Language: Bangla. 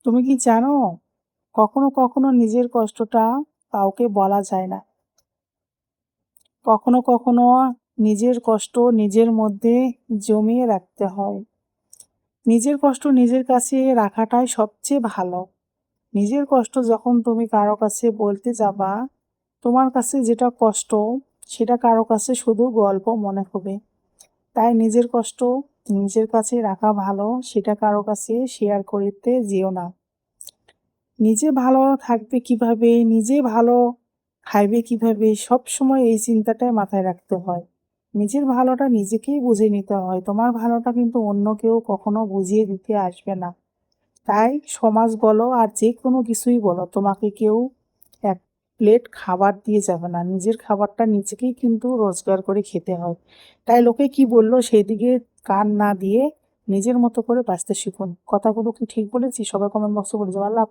তুমি কি জানো, কখনো কখনো নিজের কষ্টটা কাউকে বলা যায় না। কখনো কখনো নিজের কষ্ট নিজের মধ্যে জমিয়ে রাখতে হয়। নিজের কষ্ট নিজের কাছে রাখাটাই সবচেয়ে ভালো। নিজের কষ্ট যখন তুমি কারো কাছে বলতে যাবা, তোমার কাছে যেটা কষ্ট সেটা কারো কাছে শুধু গল্প মনে হবে। তাই নিজের কষ্ট নিজের কাছে রাখা ভালো, সেটা কারো কাছে শেয়ার করতে যেও না। নিজে ভালো থাকবে কিভাবে, নিজে ভালো খাইবে কিভাবে, সব সময় এই চিন্তাটাই মাথায় রাখতে হয়। নিজের ভালোটা নিজেকেই বুঝে নিতে হয়, তোমার ভালোটা কিন্তু অন্য কেউ কখনো বুঝিয়ে দিতে আসবে না। তাই সমাজ বলো আর যে কোনো কিছুই বলো, তোমাকে কেউ এক প্লেট খাবার দিয়ে যাবে না, নিজের খাবারটা নিজেকেই কিন্তু রোজগার করে খেতে হয়। তাই লোকে কি বললো সেদিকে কান না দিয়ে নিজের মতো করে বাঁচতে শিখুন। কথাগুলো কি ঠিক বলেছি? সবাই কমেন্ট বক্সে বলে যাও। আল্লাহ হাফেজ।